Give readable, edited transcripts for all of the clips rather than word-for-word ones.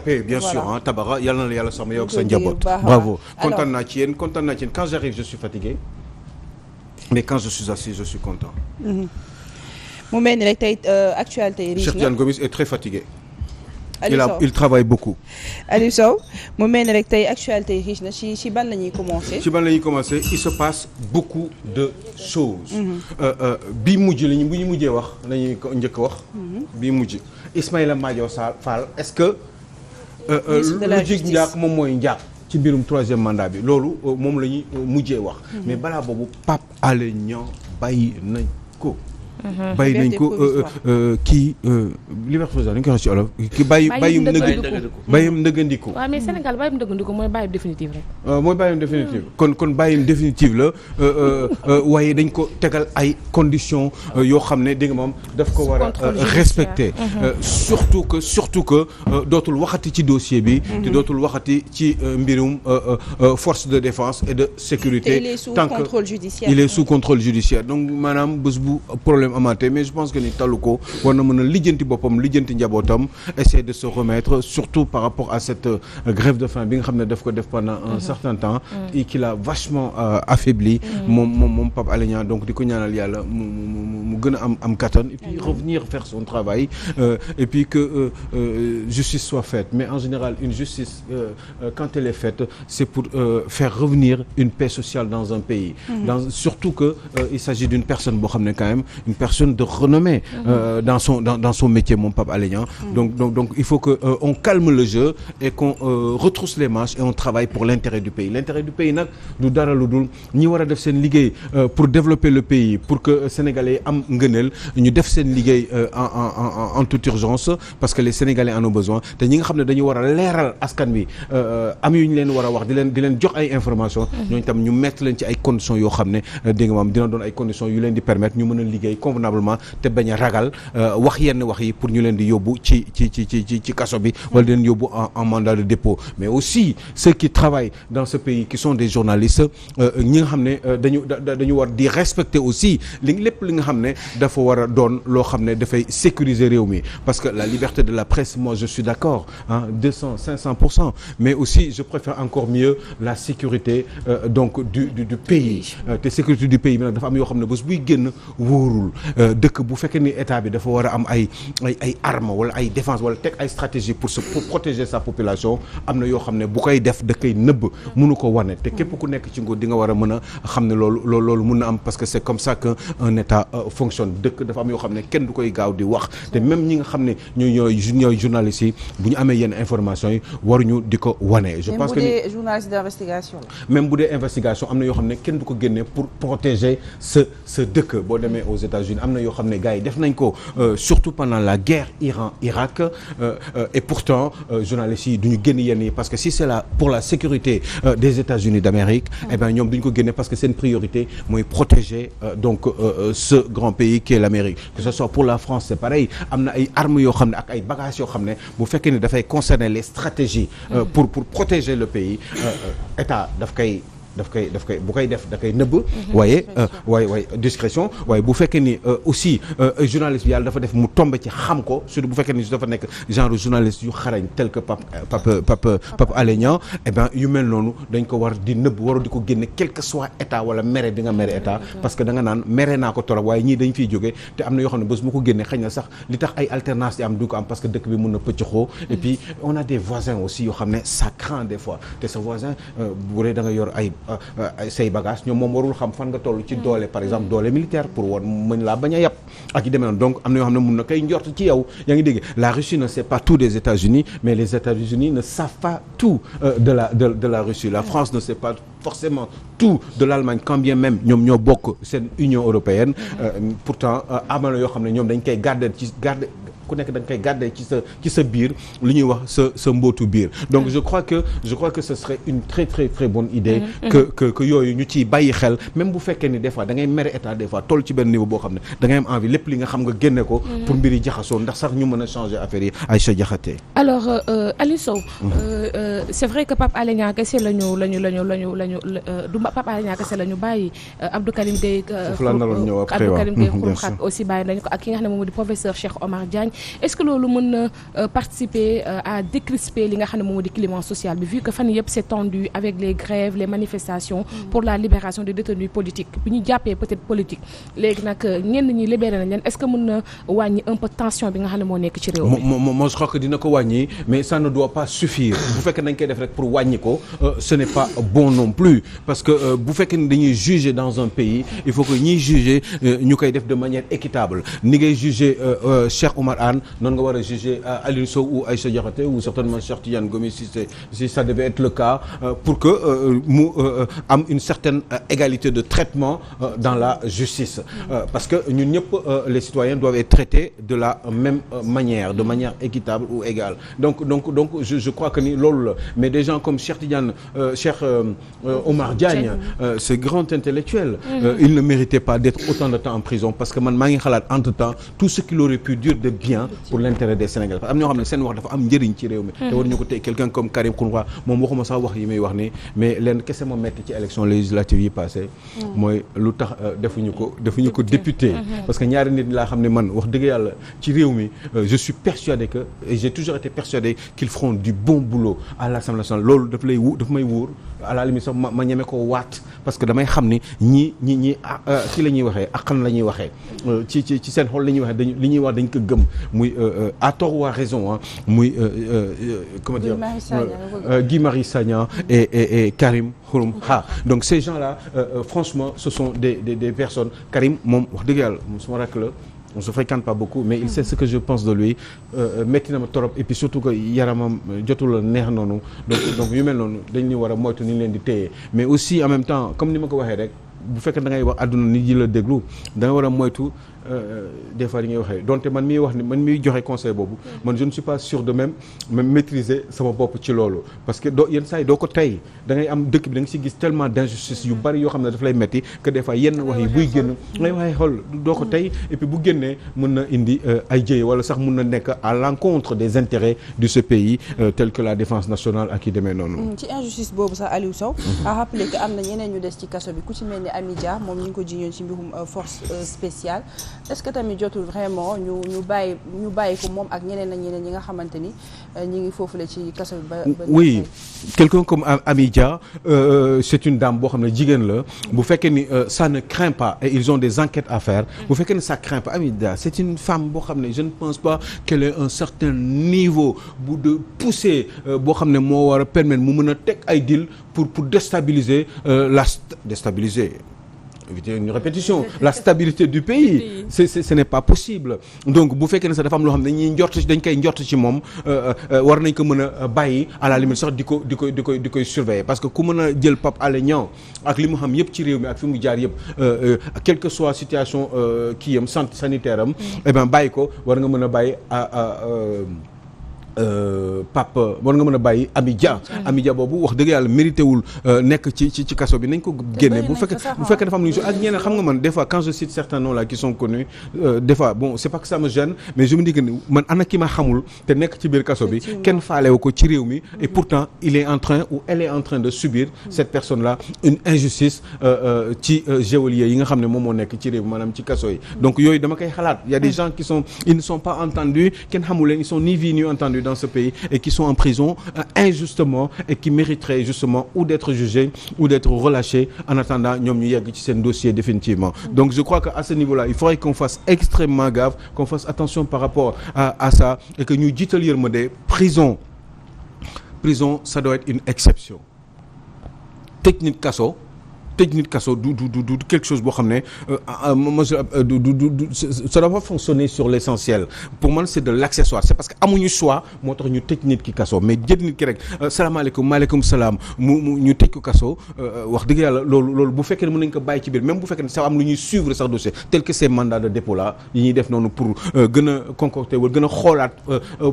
bien sûr voilà. Tabara yàlla na yàlla sàmm yow ak sa njaboot bravo kontaan naa ci yéen quand j'arrive je suis fatigué mais quand je suis assis je suis content. mu mel ni rek tey actualité riche na Cheikh Tidiane Gomis est très fatigué. Aliou Sow il travaille beaucoup. Aliou Sow mu mel ni rek tey actualité riche na ci ban la ñuy commencer. ci ban la ñuy commencer il se passe beaucoup de choses. bii mujj la bu ñu mujjee wax nañuy ko njëkk a wax. bii mujj Ismaïla Madior Fall est-ce que. lu jig njaak moom mooy njaak ci mbirum troisième mandat bi loolu moom la ñuy mujjee wax. mais balaa boobu Pape Alé Niang bàyyi nañ ko. bàyyi nañ ko kii liberté provisoire dañ koy wax ci olof ki bàyyim ndëggandiku waaw mais Sénégal bàyyim ndëggandiku mooy bàyyim définitive rek mooy bàyyim définitive kon bàyyim définitive la waaye dañ ko tegal ay conditions yoo xam ne dégg nga moom daf ko war a respecter surtout que dootul waxati ci dossier bi te dootul waxati ci mbirum force de défense et de sécurité tant que il est sous contrôle judiciaire donc maanaam bés bu problème amaté mais je pense que ni tallu ko war na mën a lijjanti boppam lijjanti njabootam essayer de se remettre surtout par rapport à cette grève de faim bi nga xam ne daf ko def pendant un certain temps et qu'il a vachement affaibli moom Pape Alé Niang donc di ko ñaanal yàlla mu gën a am kattan et puis revenir faire son travail et puis que justice soit faite mais en général une justice quand elle est faite c'est pour faire revenir une paix sociale dans un pays surtout que il s'agit d'une personne boo xam ne quand même une personne de renommée dans son métier mon Pape Alé Niang donc il faut que on calme le jeu et qu'on retrousse les manches et on travaille pour l'intérêt du pays nag du dara lu dul ñi war a def seen liggéey pour développer le pays pour que Sénégalais am ngëneel ñu def seen liggéey en toute urgence parce que les Sénégalais en ont besoin te ñi nga xam ne dañu war a leeral askan wi am yu ñu leen war a wax di leen jox ay information ñooñu tam ñu mettre leen ci ay conditions yoo xam ne dégg nga moom dina doon ay conditions yu leen di permettre ñu mën a liggéey convenablement te bañ a ragal wax yenn wax yi pour ñu leen di yóbbu ci kaso bi wala di leen yóbbu en mandat de dépôt mais aussi ceux qui travaillent dans ce pays qui sont des journalistes ñi nga xam ne dañu war di respecter aussi lépp li nga xam ne dafa war a doon loo xam ne dafay sécuriser réew mi parce que la liberté de la presse moi je suis d'accord 500% mais aussi je préfère encore mieux la sécurité donc du pays te sécurité du pays bi nag dafa am yoo xam ne bés buy génn wóorul dëkk bu fekkee ni état bi dafa war a am ay armes wala ay défense wala teg ay stratégie pour protéger sa population am na yoo xam ne bu koy def da koy nëbb mënu ko wane te képp ku nekk ci nguur di nga war a mën a xam ne loolu mën na am parce que c'est comme ça que un état fonctionne dëkk dafa am yoo xam ne kenn du koy gaaw di wax te même ñi nga xam ne ñooy journalistes yi bu ñu amee yenn information yi waruñu di ko wane je pense que même bu dee journaliste d'investigation même bu dee investigation am na yoo xam ne kenn du ko génne pour protéger ce dëkk boo demee aux États-Unis am na yoo xam ne gars yi def nañ ko surtout pendant la guerre Iran-Irak et pourtant journalistes yi du ñu génn yenn yi parce que si c'est là pour la sécurité des États-Unis d'Amérique eh ben ñoom duñ ko génne parce que seen priorité mooy protéger donc ce grand pays qui est l'Amérique que ce soit pour la France c'est pareil am na ay armes yoo xam ne ak ay bagages yoo xam ne bu fekkee ne dafay concerner les stratégies pour protéger le pays état daf koy bu koy def da koy nëbb waaye discrétion waaye bu fekkee ni aussi journaliste bi yàlla dafa def mu tombe ci xam ko surtout bu fekkee ni dafa nekk genre journaliste yu xarañ tel que Pape Alé Niang eh ben yu mel noonu dañ ko war di nëbb waru di ko génne quel que soit état wala mere bi nga mere état parce que da nga naan mere naa ko torop waaye ñii dañ fiy jógee te am na yoo xam ne bés mu ko génne xëy na sax li tax ay alternance di am du ko am parce que dëkk bi mun na pëcc xoo et puis on a des voisins aussi yoo xam ne ça craint des fois te sa voisin bu dee da nga yor ay say bagage ñoom moom warul xam fan nga toll ci doole par exemple doole militaire pour war mën laa bañ a yàpp ak yi demee noonu donc am na yoo xam ne mun na koy njort ci yow yaa ngi dégg la Russie ne sait pas tout des États-Unis mais les États-Unis ne savent pas tout de la Russie la France ne sait pas forcément tout de l'Allemagne quand bien même ñoom ñoo bokk seen Union européenne pourtant am na yoo xam ne ñoom dañ koy garder ku nekk da nga koy garder ci sa biir lu ñuy wax sa mbootu biir donc je crois que ce serait une très très très bonne idée que yooyu ñu ciy bàyyi xel même bu fekkee ni des fois da ngay mere état des fois toll ci benn niveau boo xam ne da ngay am envie lépp li nga xam nga génne ko pour mbir yi jaxasoo ndax sax ñu mën a changer affaire yi Aïcha Diakhaté alors Aliou Sow c'est vrai que Pape Alé Niang kese lañu du Pape Alé Niang kese lañu bàyyi Abdou Karim Gueye Xrum Xax aussi bàyyi nañu ko ak ki nga xam ne moom di professeur Cheikh Omar Diagne est-ce que loolu mën na participer à décrisper li nga xam ne moom moo di climat social bi vu que fan yëpp c'est tendu avec les grèves les manifestations pour la libération des détenus politiques bi ñu jàppee peut-être politique léegi nag ñenn ñi libéré nañ leen est-ce que mën na wàññi un peu tension bi nga xam ne moo nekk ci réew mi. moi je crois que dina ko wàññi mais ça ne doit pas suffire bu fekkee dañ koy def rek pour wàññi ko ce n'est pas bon non plus parce que bu fekkee ne dañuy juger dans un pays il faut que ñiy juger ñu koy def de manière équitable ni ngay juger Cheikh Oumar Anne noonu nga war a juger Aliou Sow ou Aïssa Diakhaté ou certainement Cheikh Tidiane Gomis si ça devait être le cas pour que mu am une certaine égalité de traitement dans la justice parce que ñun ñëpp les citoyens doivent être traités de la même manière de manière équitable ou égale donc je crois que ni loolu la mais des gens comme Cheikh Tidiane Cheikh Omar Diagne ce grand intellectuel il ne méritait pas d'être autant de temps en prison parce que man maa ngi xalaat entre-temps tout ce qu'il aurait pu dire de bien pour l'intérêt des Sénégalais am ñoo xam ne seen wax dafa am njëriñ ci réew mi te war ñu ko tey quelqu'un comme Karim Xrum Xax moom waxuma sax wax yi muy wax ni mais leen kese ma metti ci élection législative yi passé mooy lu tax defuñu ko député parce que ñaari nit laa xam ne man wax dëgg yàlla ci réew mi je suis persuadé que et j'ai toujours été persuadé qu'ils feront du bon boulot à l'Assemblée nationale loolu daf may wóor à la limite sax ma ñeme ko waat parce que damay xam ni ñi ci la ñuy waxee aqan la ñuy waxee ci seen xol la ñuy waxee li ñuy wax dañ ko gëm muy à tort ou à raison ah muy comment dire Guy Marius Sagna et Karim Xrum Xax donc ces gens-là franchement ce sont des personnes Karim moom wax dëgg yàlla moom suma rakk la on se fréquente pas beaucoup mais il sait ce que je pense de lui métti na ma torop et puis surtout que yaramam jotul la neex noonu donc yu mel noonu dañ ñu war a moytu ni ñu leen di téye mais aussi en même temps comme ni ma ko waxee rek bu fekkee da ngay wax àdduna nit yi la déglu da nga war a moytu des fois li ngay waxee donte man miy wax ni man miy joxe conseil boobu man je ne suis pas sûr de même maîtriser sama bopp ci loolu parce que yenn saa yi doo ko tey da ngay am dëkk bi da nga si gis tellement d'injustice yu bari yoo xam ne daf lay metti que des fois yenn wax yi buy génn ngay waxee xool doo ko tey et puis bu génnee mën na indi ay jëye wala sax mën na nekk à l'encontre des intérêts de ce pays tel que la défense nationale ak yi demee noonu. ci injustice boobu sax Aliou Sow a rappelé que am na ñeneen ñu des ci kaso bi ku ci mel ni Amy Dia moom ñu ngi ko jiñoon ci mbirum force spéciale est-ce que tamit jotul vraiment ñu bàyyi ko moom ak ñeneen ñi nga xamante ni ñi ngi foofu la ci kaso bi ba oui quelqu'un comme Amy Dia c'est une dame boo xam ne jigéen la bu fekkee ni ça ne craint pas et ils ont des enquêtes à faire bu fekkee ni ça craint pas Amy Dia c'est une femme boo xam ne je ne pense pas qu'elle ait un certain niveau bu de poussée boo xam ne moo war a permettre mu mën a teg ay deal pour déstabiliser déstabiliser éviter une répétition la stabilité du pays ce n'est pas possible donc bu fekkee ne sax dafa am loo xam ne dañ koy njort ci moom war nañ ko mën a bàyyi à la limite sax di koy surveiller parce que ku mën a jël Pape Alé Niang ak li mu xam yëpp ci réew mi ak fi mu jaar yëpp quelle que soit situation kii yam sanitaire am eh ben bàyyi ko war nga mën a bàyyi Pape war nga mën a bàyyi Amy Dia boobu wax dëgg yàlla mérité wul nekk ci kaso bi nañ ko génne bu fekkee dafa am lu ñu ak ñeneen xam nga man des fois quand je cite certains noms là qui sont connus des fois bon c'est pas que ça me gêne mais je me dis que man ana ki ma xamul te nekk ci biir kaso bi kenn faalewu ko ci réew mi et pourtant il est en train ou elle est en train de subir cette personne là une injustice ci geôlier yi nga xam ne moom moo nekk ci réew mi maanaam ci kaso yi donc yooyu dama koy xalaat il y a des gens ils ne sont pas entendus kenn xamul leen ils sont ni vus ni entendus dans ce pays et qui sont en prison injustement et qui mériteraient justement ou d'être jugés ou d'être relâchés en attendant ñoom ñu yegg ci seen dossier définitivement donc je crois que à ce niveau-là il faudrait qu'on fasse extrêmement gaffe qu'on fasse attention par rapport à ça et que ñu jiital yërmande prison ça doit être une exception tëj nit kaso du quelque chose boo xam ne ça doit pas fonctionner sur l'essentiel pour moi c'est de l'accessoire c'est parce que amuñu choix moo tax ñu tëj nit ki kaso mais jël nit ki rek salaamaaleykum maaleykum salaam mu ñu tëj ko kaso wax dëgg yàlla loolu bu fekkee ne mën nañ ko bàyyi ci biir même bu fekkee ne ça am lu ñuy suivre sax dossier tel que ces mandats de dépôt là yi ñuy def noonu pour gën a concocter wala gën a xoolaat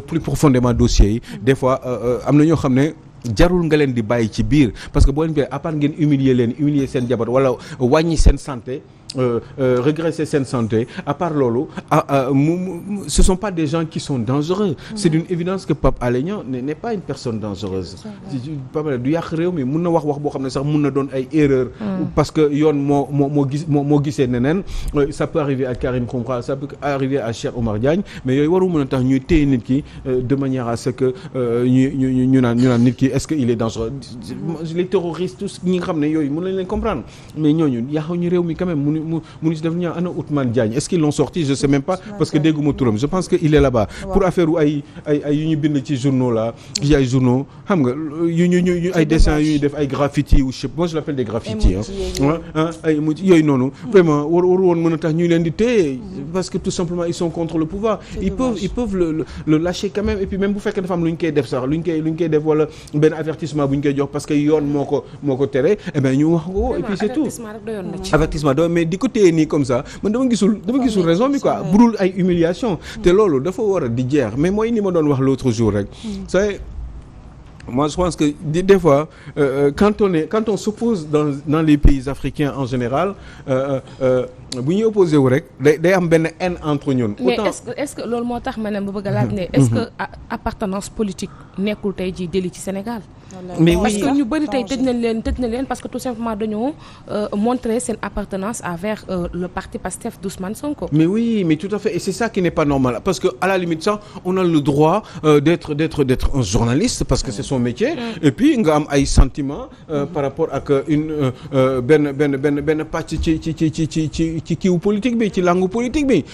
plus profondément dossiers yi des fois am na ñoo xam ne jarul nga leen di bàyyi ci biir parce que boo leen bàyyi à part ngeen humilier seen jabar wala wàññi seen santé régresser seen santé à part loolu ce sont pas des gens qui sont dangereux. C'est d'une évidence que Pape Alé Niang n'est pas une personne dangereuse. Pape du yàq réew mi mun na wax boo xam ne sax mun na doon ay erreurs. parce que yoon moo gisee neneen ça peut arriver à Karim Xrum-Xax, ça peut arriver à Cheikh Oumar Diagne mais yooyu waru mën a tax ñuy téye nit ki de manière à ce que ñu naan nit ki est-ce que il est dangereux. Les terroristes tous ñi nga xam ne yooyu mën nañ leen comprendre mais ñooñu yàquñu réew mi quand même mu si def ñu ana Ousmane Diagne est-ce qu'ils l'ont sorti je sais même pas parce que dégguma turam je pense que il est là-bas pour affaire u ay yu ñu bind ci journaux là ci ay journaux xam nga ñu ay dessins yu ñu def ay graffiti ou moi je l'appelle des graffitis ay yooyu noonu vraiment waru woon mën a tax ñu leen di téye parce que tout simplement ils sont contre le pouvoir ils peuvent le lâcher quand même et puis même bu fekkee dafa am lu ñu koy def sax lu ñu koy def wala benn avertissement bu ñu koy jox parce que yoon moo ko tere eh ben ñu wax ko et puis c'est tout avertissement mais di ko téye nii comme ça man dama gisul raison bi quoi budul ay humiliation te loolu dafa war a di jeex mais mooy ni ma doon wax l'autre jour rek c'est moi je pense que des fois quand on s'oppose dans les pays africains en général bu ñuy opposé wu rek day am benn haine entre ñun. mais est-ce que loolu moo tax ma ne ba bëgg a laaj ne est-ce que appartenance politique nekkul tey jii délit ci Sénégal. mais parce oui que ñu bëri tey tëj nañ leen parce que tout simplement dañoo montrer seen appartenance envers le parti Pastef d'Ousmane Sonko. mais oui mais tout à fait et c'est ça qui n'est pas normal parce que à la limite ça on a le droit d'être un journaliste parce que c'est son métier. et puis nga am ay sentiments par rapport ak une benn pàcc ci kiiwu politique bi ci langue politique bi.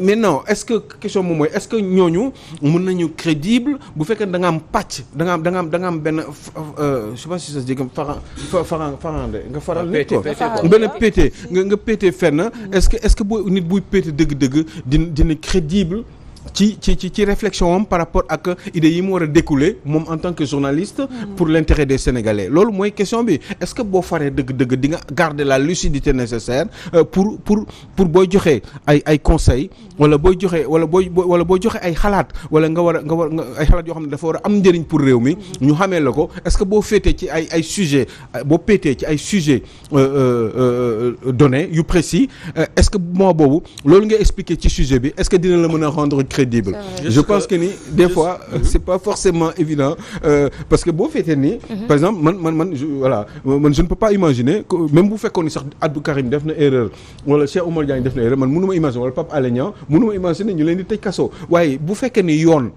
mais non est-ce que question moom mooy est-ce que ñooñu mën nañu crédible bu fekkee da nga am pàcc da nga am benn je sais pas si ça se dit comme farande nga faral nit ko benn pété nga pété fenn est-ce que boo nit buy pété dëgg-dëgg dina crédible ci réflexion am par rapport ak idées yi mu war a découler moom en tant que journaliste pour l'intérêt des Sénégalais loolu mooy question bi est-ce que boo faree dëgg-dëgg di nga garder la lucidité nécessaire pour booy joxe ay conseils wala booy joxe ay xalaat wala nga war ay xalaat yoo xam ne dafa war a am njëriñ pour réew mi ñu xamee la ko est-ce que boo féetee ci ay sujets boo péetee ci ay sujets donnés yu précis est-ce que moment boobu loolu nga expliquer ci sujet bi est-ce que dina la mën a rendre crédible je pense que ni des fois c'est pas forcément évident parce que boo féetee nii par exemple man je ne peux pas imaginer que même bu fekkoon ni sax Abdou Karim def na erreur wala Cheikh Oumar Diagne def na erreur man mënuma imaginer wala Pape Alé Niang mënuma imaginer ñu leen di tëj kaso waaye bu fekkee ni yoon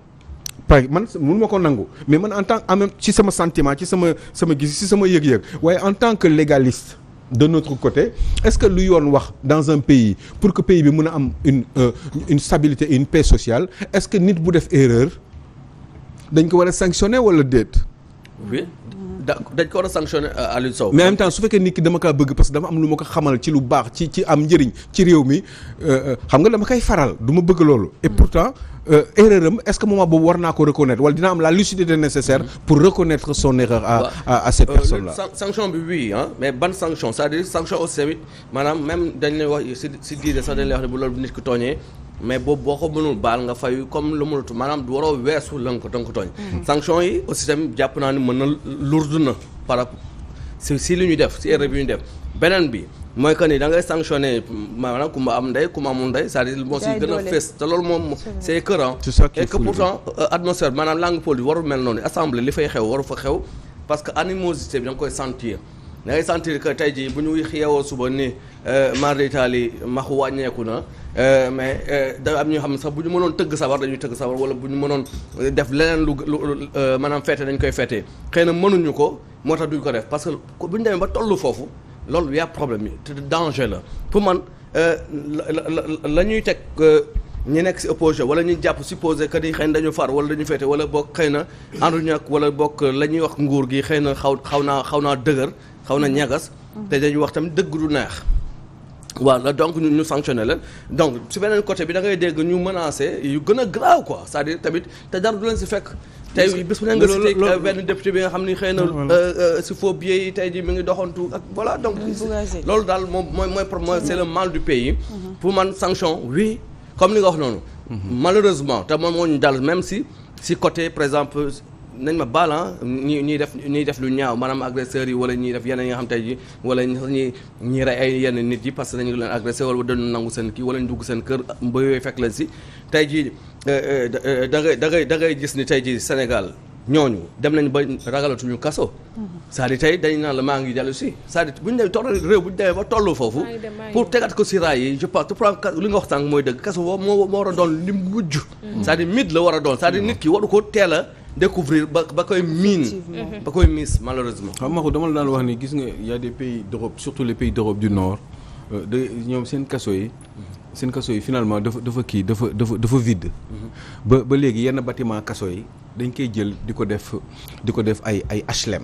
man mënuma ko nangu mais man en tant en même ci sama sentiment ci sama gis ci sama yëg-yëg waaye en tant que légaliste de notre côté est-ce que lu yoon wax dans un pays pour que pays bi mën a am une stabilité et une paix sociale est-ce que nit bu def erreur dañ ko war a sanctionner wala déet. oui dañ ko war a sanctionner Aliou Sow. mais en même temps su fekkee nit ki dama kaa bëgg parce que dama am lu ma ko xamal ci lu baax ci am njëriñ ci réew mi xam nga dama koy faral du ma bëgg loolu. et pourtant erreur am est-ce que moment boobu war naa ko reconnaître wala dina am la lucidité nécessaire pour reconnaître son erreur à cette personne-là. sanction bi oui mais ban sanction c'est-à-dire sanction aussi tamit maanaam même dañ lay wax si diine sax dañ lay wax ne bu loolu nit ki tooñee mais boobu boo ko mënul baal nga fayu comme lu mënatu maanaam waroo weesu la nga ko tooñ. sanction yi aussi tamit jàpp naa ni mën na lourd na par rapport si li ñu def si erreur bi ñu def beneen bi. mooy que ni da ngay sanctionné maanaam ku ma am ndey ku ma amul ndey c'est-à-dire moo si gën a fës te loolu moom c'est écœurant et que pourtant atmosphère maanaam langue politique warul mel noonu assemblée li fay xew waru fa xew parce que animosité bi da nga koy sentir da ngay sentir que tey jii bu ñu yeewoo suba ni mardi taali maxu wàññeeku na mais da am ñoo xam ne sax bu ñu mënoon tëgg sabar dañuy tëgg sabar wala bu ñu mënoon def leneen lu maanaam fête dañ koy fêter xëy na mënuñu ko moo tax duñ ko def parce que bu ñu demee ba tollu foofu loolu yaa problème yi te danger la pour man la ñuy teg ñi nekk ci opposition wala ñuy jàpp supposé que ni xëy na dañu far wala dañu féete wala bokk xëy na ànduñu ak wala bokk la ñuy wax nguur gi xëy na xaw naa dëgër xaw na ñagas te dañuy wax tamit dëgg du neex voilà donc ñu sanctionné leen donc su beneen côté bi da ngay dégg ñu menacé yu gën a grave quoi c'est-à-dire tamit te dara du leen ci fekk tey bés bu ne nga cité benn député bi nga xam ni xëy na si faux billets yi tey jii mi ngi doxantu ak voilà donc loolu daal moom mooy c'est le mal du pays pour man sanction oui comme ni nga wax noonu malheureusement te moom moo ñu dal même si côté par exemple nañ ma baal ñuy def lu ñaaw maanaam agresseurs yi wala ñuy def yeneen yi nga xam tey ji wala ñi rey ay yenn nit yi parce que dañu leen agressé wala dañu nangu seen kii wala ñu dugg seen kër ba yooyu fekk leen si tey jii da ngay gis ni tey jii Sénégal ñooñu dem nañ ba ragalatuñu kaso. c'est-à-dire tey dañ naan la maa ngi dellu si c'est-à-dire bu ñu demee toll réew bu ñu demee ba tollu foofu pour tegaat ko si raay yi je pense li nga wax sànq mooy dëgg kaso boobu moo war a doon li mujj. c'est-à-dire mythe la war a doon c'est-à-dire nit ki waru ko teel a découvrir ba koy miin. ba koy miis malheureusement. xam nga dama la daan wax ni gis nga y a des pays d'Europe surtout les pays d'Europe du Nord ñoom seen kaso yi finalement dafa vide. ba léegi yenn bâtiment kaso yi dañ koy jël di ko def ay HLM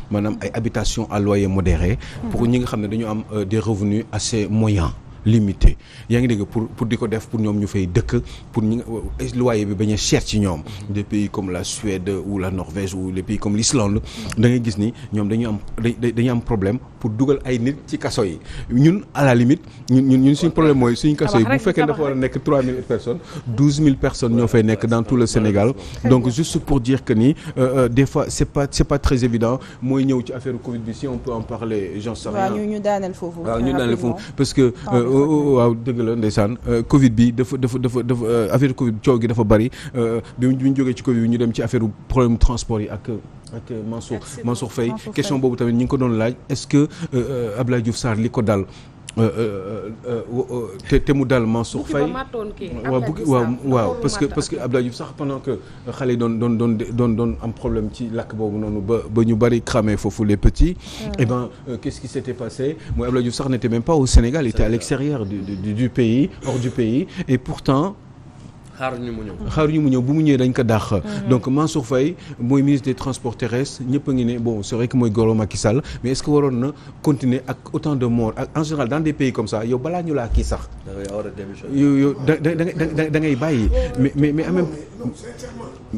maanaam ay habitation à loyer modéré. pour ñi nga xam ne dañu am des revenus assez moyens. limité yaa ngi dégg pour di ko def pour ñoom ñu fay dëkk pour ñi loyer bi bañ a cher ci ñoom. des pays comme la Suède ou la Norvège ou les pays comme l'Islande da ngay gis ni ñoom dañu am problème pour dugal ay nit ci kaso yi ñun à la limite ñun suñu problème mooy suñu kaso yi bu fekkee dafa war a nekk 3000 personnes 12000 personnes ñoo fay nekk dans tout le Sénégal donc juste pour dire que ni des fois c'est pas très évident mooy ñëw ci affaire Covid bi si on peut en parler j'en sais rien. waaw ñu daaneel foofu. waaw ñu daaneel foofu parce que. waaw dëgg la ndeysaan Covid bi dafa affaire Covid coow gi dafa bari bi ñu jógee ci Covid bi ñu dem ci affaire problème transport yi ak Mansour Faye question boobu tamit ñu ngi ko doon laaj est-ce que Abdoulaye Diouf Sarr li ko dal te mu dal Mansour Faye waaw parce que Abdoulaye Diouf sax pendant que xale yi doon am problème ci lakk boobu noonu ba ñu bari cramé foofu les petits et ben qu'est-ce qui s'était passé mooy Abdoulaye Diouf sax n'était même pas au Sénégal il était à l'extérieur du pays hors du pays et pourtant xaaruñu mu ñëw bu mu ñëwee dañ ko dàq. donc Mansour Faye mooy ministre des transports terrestres ñëpp a ngi ne bon c'est vrai que mooy goro Macky Sall mais est-ce que waroon na continuer ak autant de morts ak en général dans des pays comme ça yow balaa ñu laa kii sax. yow da ngay bàyyi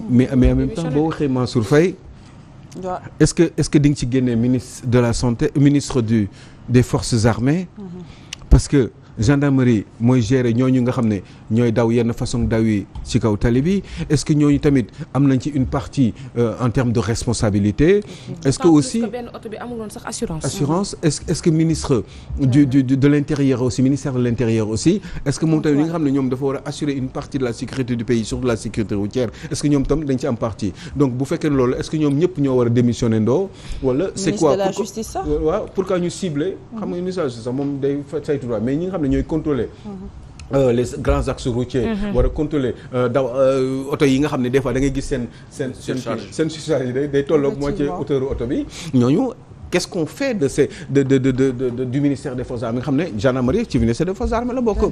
mais en même temps boo waxee Mansour Faye. est-ce que di nga ci génnee ministre de la santé ministre des forces armées. parce que. gendarmerie mooy gérer ñooñu nga xam ne ñooy daw yenn façon daw yi ci kaw tali bi est-ce que ñooñu tamit am nañ ci une partie en termes de responsabilité. est-ce que aussi benn oto bi amuloon sax assurance est-ce que ministre de l'intérieur aussi ministère de l'intérieur aussi est-ce que moom tamit ñi nga xam ne ñoom dafa war a assurer une partie de la sécurité du pays surtout la sécurité routière est-ce que ñoom tam dañ ci am partie donc bu fekkee loolu est-ce que ñoom ñëpp ñoo war a démissionner ndoo wala c'est quoi ministre de la justice sax waaw pourquoi ñu cibler xam nga ministre de la justice sax moom day saytu mais ñi nga xam ne ñooy contrôler les grands axes routiers war a contrôler daw oto yi nga xam ne des fois da ngay gis seen surcharge yi day tolloog moitié hauteur oto bi ñooñu qu'est-ce qu'on fait du ministère des forces armées nga xam ne gendarmerie ci ministère des forces armées la bokk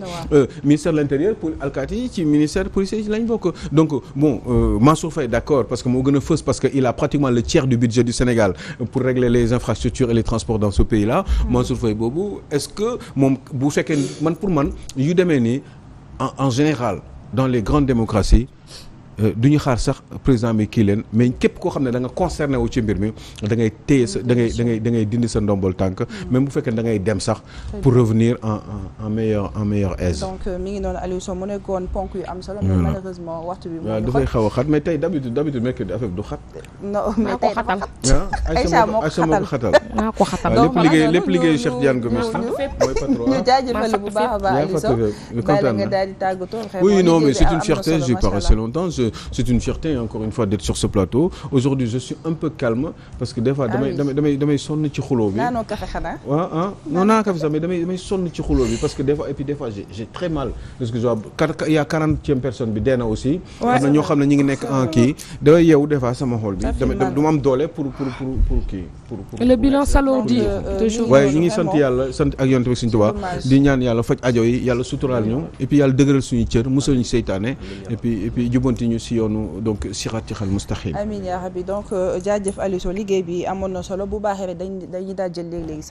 ministère de l'intérieur pour alkaati yi ci ministère policier yi lañ bokk donc bon Mansour Faye d'accord parce que moo gën a fës parce que il a pratiquement le tiers du budget du Sénégal pour régler les infrastructures et les transports dans ce pays-là Mansour Faye boobu est-ce que moom bu fekkee pour man yu demee nii en général dans les grandes démocraties du ñu xaar sax président bi kii leen mais képp koo xam ne da nga concerné wu ci mbir mi da ngay téye sa da ngay dindi sa ndombol tànk même bu fekkee da ngay dem sax pour revenir en meilleure aise. donc mi ngi noonu Aliou Sow mu nekkoon ponk yu am solo. mais malheureusement waxtu bi. waaw dafay xaw a xat mais tey d'habitude mercredi affaire bi du xat. non mais tey dafa xat. Aïcha moo ko xatal. maa ko xatal donc lépp liggéey Cheikh Diane Gomes mooy patron. ñu jaajëfal bu baax a baax Aliou Sow bàyyi la nga daal di tàggatoo. oui non mais c'est une fierté j'ai pas resté longtemps c'est une fierté encore une fois d'être sur ce plateau aujourd'hui je suis un peu calme parce que des fois damay sonn ci xuloo bi. naanoo café xanaa. waaw non naa café sax mais damay sonn ci xuloo bi parce que des fois j'ai très mal parce que il y a 40e personne bi dee na aussi. am na ñoo xam ne ñu ngi nekk en kii damay yeewu des fois sama xol bi. du ma am doole pour kii. le bilan s'alourdit toujours. waaye ñu ngi sant yàlla sant ak yonent bi Sëriñ Tuubaa di ñaan yàlla faj ajo yi yàlla suturaal ñu et puis yàlla dëgëral suñu cër musal ñu seytaane et puis jubanti ñu si yoonu donc siraatal mustaqiim. amiin yaa rabbi donc jaajëf Aliou Sow liggéey bi amoon na solo bu baaxee rek dañuy daal jël léegi